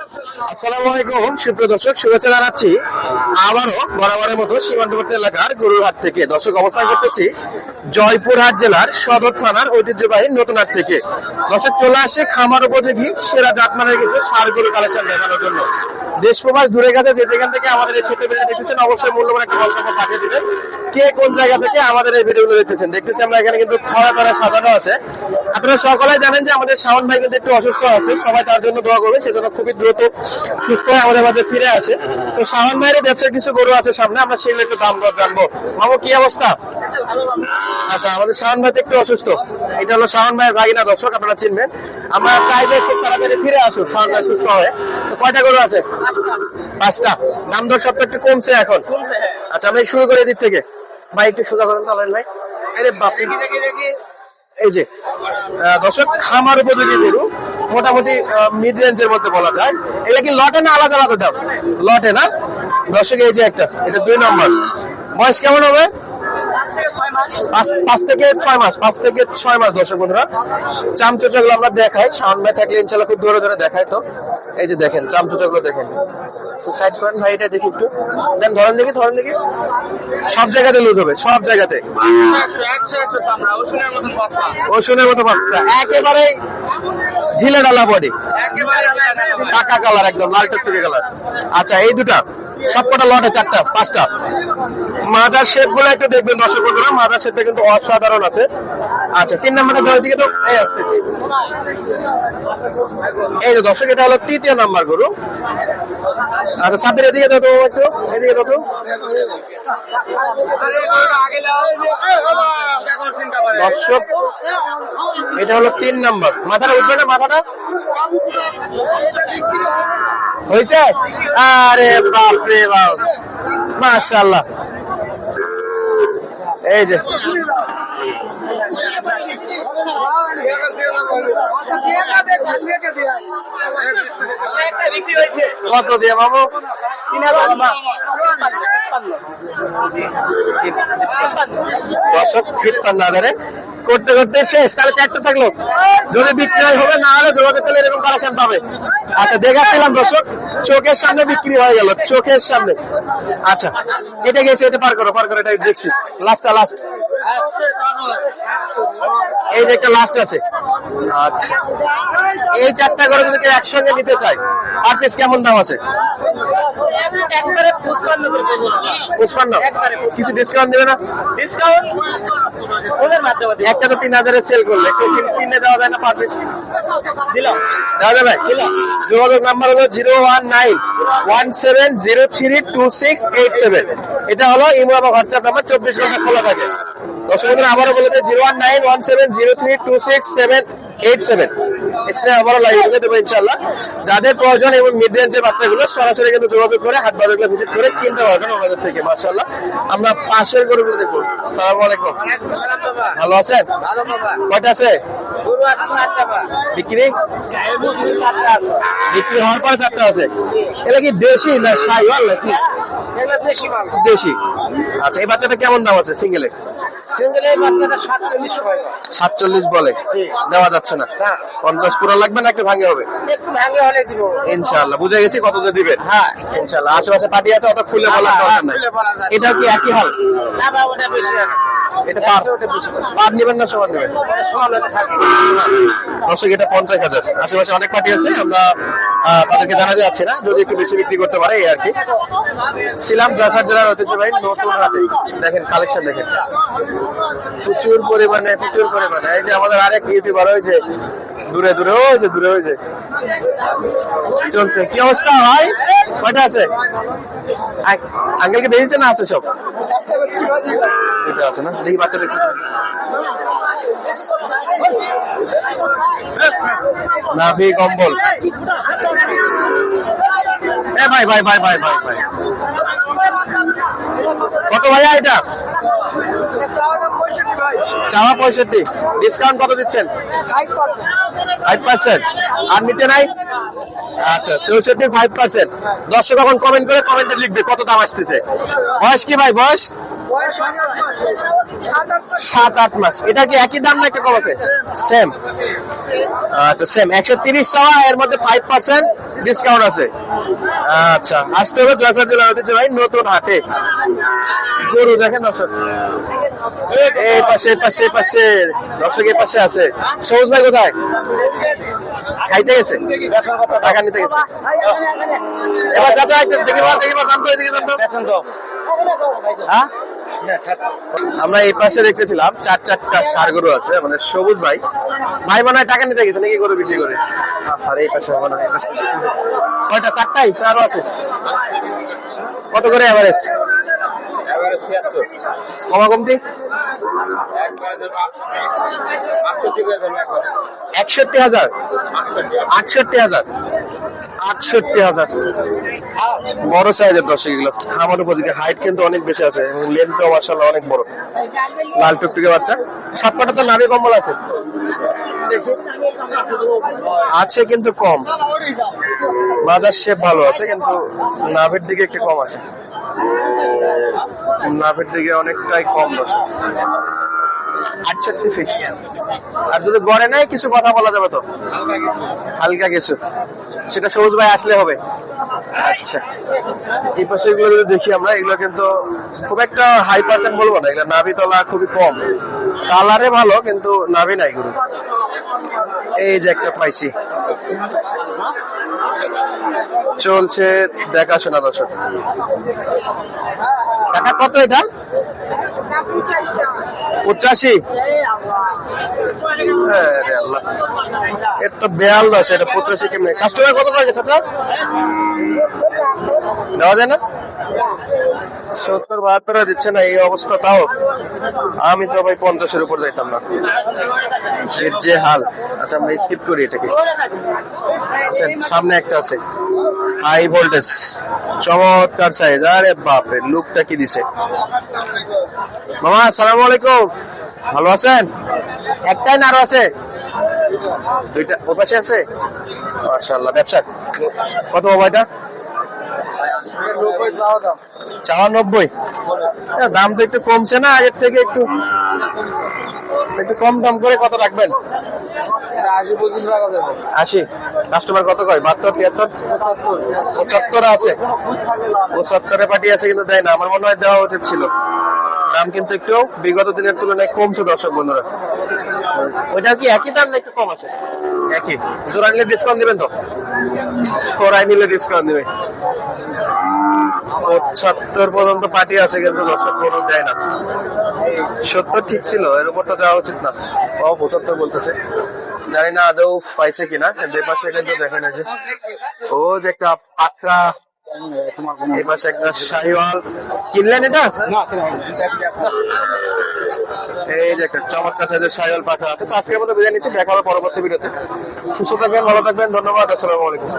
আসসালামু আলাইকুম সুপ্রিয় দর্শক, শুভেচ্ছা জানাচ্ছি আবারও বরাবরের মতো সীমান্তবর্তী এলাকার গরুর হাট থেকে। দর্শক, অবস্থান করতেছি জয়পুরহাট জেলার সদর থানার ঐতিহ্যবাহী নতুন হাট থেকে। দর্শক, চলে আসে খামার উপযোগী সেরা জাতমানের কিছু ষাঁড় গরু কালেকশন দেখানোর জন্য। দেশ প্রবাস দূরে গেছে যে যেখান থেকে আমাদের এই ছোট্ট ভিডিও দেখতেছেন, অবশ্যই মূল্যবান একটা গল্প পাঠিয়ে দিবেন কে কোন জায়গা থেকে আমাদের এই ভিডিওগুলো দেখতেছি আমরা এখানে কিন্তু খরা করে সাজানো আছে। আপনারা সকলে জানেন যে আমাদের শাওন ভাই কিন্তু একটু অসুস্থ আছে, সবাই তার জন্য দোয়া করবেন, সেজন্য খুবই দ্রুত সুস্থ হয়ে আমাদের মাঝে ফিরে আসে। তো শাওন ভাইয়ের ব্যবসার কিছু গরু আছে সামনে, আমরা সেগুলো একটু দাম দর জানবো। মামু, কি অবস্থা? আচ্ছা, আমাদের শাওন ভাই একটু অসুস্থ। এটা হলো শাওন ভাইয়ের ভাগিনা, দর্শক আপনারা চিনবেন। আমরা চাইলে খুব তাড়াতাড়ি ফিরে আসুক শাওন ভাই সুস্থ হয়ে। তো কয়টা গরু আছে? 5টা। দাম দর সব একটু কমছে এখন। আচ্ছা, আমরা শুরু করে দিক থেকে। ভাই একটু সোজা করেন তো ভাই। আরে বাপ, এই যে দর্শক, খামার উপযোগী গরু, মোটামুটি মিড রেঞ্জের মধ্যে বলা যায়। এটা কি লটে না আলাদা আলাদা দাম? লটে না দর্শক। এই যে একটা, এটা 2 নম্বর। বয়স কেমন হবে? 5 থেকে 6 মাস। 5 থেকে 6 মাস দর্শক বন্ধুরা। চামচোচাগুলো আমরা দেখাই, শাওন ভাই থাকলে ইনশাল্লাহ খুব ধরে ধরে দেখায়। তো এই যে দেখেন চামচোচাগুলো দেখেন। সাইড করেন ভাই, এটা দেখি একটু দেন, ধরেন দেখি। সব জায়গাতে লুজ হবে, সব জায়গাতে। ওষুনের মতো পাত্রা, একেবারে ঢিলে ডালা বডি, টাকা কালার, একদম লাল টুকটুকে কালার। আচ্ছা, এই দুটা সবকটা লটে 4টা 5টা। মাজার শেপ গুলো একটু দেখবেন দর্শক বন্ধুরা, মাজার শেপটা কিন্তু অসাধারণ আছে। আচ্ছা, 3 নম্বরের ধরে দিকে তো এই আসতে, এই যে দর্শক, এটা হলো 3য় নাম্বার গরু। আচ্ছা, সামনের এদিকে দাও তো, একটু এদিকে দাও তো। দর্শক, এটা হলো 3 নম্বর। মাথাটা উঠবে না? মাথাটা হয়েছে? আরে বাপ রে বাপ, মাশাআল্লাহ। এই যে কত দিয়ে বাবু? দর্শক, 53,000 করতে করতে শেষ। তাহলে 4টা থাকলো, যদি বিক্রি হবে না হলে যোগাযোগ করলে এরকম কালেকশন পাবে। আচ্ছা, দেখাচ্ছিলাম দর্শক, চোখের সামনে বিক্রি হয়ে গেল, চোখের সামনে। আচ্ছা, এটা গেছে, এটা পার করো, এটা দেখছি। লাস্ট এই যে একটা লাস্ট আছে। আচ্ছা, এই 4টা করে যদি কেউ একসঙ্গে নিতে চায়, আর পিস কেমন দাম আছে? 55। কিছু ডিসকাউন্ট দেবে না? একটা তো 3,000 সেল করলে, 3 দেওয়া যায় না পার পিস? দেওয়া যাবে। যোগাযোগ নাম্বার হলো 01917032687। এটা হলো ইমো এবং হোয়াটসঅ্যাপ নাম্বার, 24 ঘন্টা খোলা থাকে। দর্শক বন্ধুরা, আবারও বলে দেয় 01917032687। আবারও লাইভ দেবো ইনশাল্লাহ। যাদের প্রয়োজন এবং মিড রেঞ্জের বাচ্চাগুলো সরাসরি কিন্তু যোগাযোগ করে হাট বাজারগুলো ভিজিট করে কিনতে পারবেন আমাদের থেকে। মাশাআল্লাহ, আমরা পাশের গরুগুলো দেখবো। আসসালামু আলাইকুম। ভালো আছেন? কয়টা আছে? বিক্রি হওয়ার পরে 4টা আছে। এটা কি দেশি না শাহিওয়াল নাকি? দেশি। আচ্ছা, এই বাচ্চাটা কেমন দাম আছে সিঙ্গেলে? 47 বলে, দেওয়া যাচ্ছে না। 50 পুরো লাগবে না একটু ভাঙে হবে? ইনশাআল্লাহ, বুঝে গেছি কত দিবেন। হ্যাঁ ইনশাআল্লাহ। আশেপাশে পার্টি আছে, অত খুলে বলার দরকার নাই। এটা কি একই হাল? এটা পার নেবেন না সমান নেবেন? দর্শক, এটা 50,000। আশেপাশে অনেক পার্টি আছে, আমরা তাদেরকে জানাতে যাচ্ছি না, যদি একটু বেশি বিক্রি করতে পারে এই আর কি। ছিলাম জয়পুরহাট জেলার ঐতিহ্যবাহী নতুন হাটে। দেখেন কালেকশন, দেখেন প্রচুর পরিমাণে। এই যে আমাদের আরেক ইউটিউবার হয়েছে দূরে হয়েছে চলছে। কি অবস্থা ভাই? কয়টা আছে? আঙ্কেলকে দেখেছে না? আছে সব এটা আছে না? দেখি বাচ্চাটা নাভি কম্বল। ভাই কত ভাইয়া এটা? চাওয়া 65, ডিসকাউন্ট কত দিচ্ছেন? 5%। আর নিচে নাই? আচ্ছা, 64 5%। দর্শক এখন কমেন্ট করে কমেন্টে লিখবে কত দাম আসতেছে। বয়স কি ভাই? বয়স 7-8 মাস। এটা কি একই দাম না একটু কম আছে? সেম। আচ্ছা সেম। 130 চাওয়া, এর মধ্যে 5% ডিসকাউন্ট আছে। আচ্ছা, আসতে হবে জয়পুরহাট জেলার ঐতিহ্যবাহী নতুন হাটে। গরু দেখেন দর্শক, এই পাশে দর্শক এই পাশে আছে। সবুজ ভাই কোথায়? খাইতে গেছে, টাকা নিতে গেছে। এবার চাচা দেখিবা দাম তো, এদিকে দাম তো। হ্যাঁ, আমরা এই পাশে দেখতেছিলাম চারটা ষাঁড় গরু আছে আমাদের সবুজ ভাই। ভাই মনে হয় টাকা নিতে গেছে নাকি গরু বিক্রি করে? আর এই পাশে মনে হয় কয়টা? চারটাই আরো আছে। কত করে এভারেজ? কমা কমতি 61,000, 68,000 বড় সাইজের দর্শক এগুলো। আমার উপযোগী, হাইট কিন্তু অনেক বেশি আছে এবং লেন্থটাও মাশাআল্লাহ অনেক বড়। লাল টুকটুকে বাচ্চা। সবকটা তো নাভি কম্বল আছে, দেখি আছে কিন্তু কম। মাজার শেপ ভালো আছে কিন্তু নাভির দিকে একটু কম আছে, নাভির দিকে অনেকটাই কম দর্শক। 68 ফিক্সড। আর যদি গড়ে নেয় কিছু কথা বলা যাবে তো, হালকা কিছু, সেটা সবুজ ভাই আসলে হবে। আচ্ছা, এই পাশে এগুলো যদি দেখি আমরা, এগুলো কিন্তু খুব একটা হাই পার্সেন্ট বলবো না, এগুলো নাভি তলা খুবই কম। কালারে ভালো কিন্তু নাভি নাই গরু। এই যে একটা পাইছি, চলছে দেখাশোনা দর্শক। টাকা কত এটা? 85। আল্লাহ, এর তো বেয়াল দশ, এটা 85 কেমনে? কাস্টমার কত পাইছে চাচা? দেওয়া যায় না? 70-72 দিচ্ছে না, এই অবস্থা। তাও আমি তো ভাই 50-এর উপর যাইতাম না, এর যে হাল। আচ্ছা, আমরা স্কিপ করি এটাকে। সামনে একটা আছে হাই ভোল্টেজ, চমৎকার সাইজ। আরে বাপরে, লুকটা কি দিছে। মামা আসসালামু আলাইকুম, ভালো আছেন? একটাই না আরো আছে? দুইটা ওর পাশে আছে। মাশাআল্লাহ। ব্যবসা কত বাবা এটা? চাওয়া 90। দাম তো একটু কমছে না আগের থেকে? একটু কম দাম করে কত রাখবেন? 80। কাস্টমার কত কয়? 72, 73, 75 আছে। 75-এ পার্টি আছে কিন্তু দেয় না। আমার মনে হয় দেওয়া উচিত ছিল। দাম কিন্তু একটু বিগত দিনের তুলনায় কমছে দর্শক বন্ধুরা। ওইটা কি একই দাম না একটু কম আছে? একই। জোড়া নিলে ডিসকাউন্ট দিবেন তো? জোড়ায় নিলে ডিসকাউন্ট দিবে। 75 পর্যন্ত পার্টি আছে কিন্তু দর্শক গরু দেয় না। 70 ঠিক ছিল, এর উপর তো যাওয়া উচিত না। 75 বলতেছে, জানি না আদৌ পাইছে কিনা। এর পাশে কিন্তু দেখেন যে ও যে একটা পাকড়া, এই পাশে একটা শাহিওয়াল। কিনলেন এটা? এই যে একটা চমৎকার সাইজের শাহিওয়াল পাকড়া আছে। তো আজকের মতো বিদায় নিচ্ছি, দেখা হবে পরবর্তী ভিডিওতে। সুস্থ থাকবেন, ভালো থাকবেন, ধন্যবাদ, আসসালামু আলাইকুম।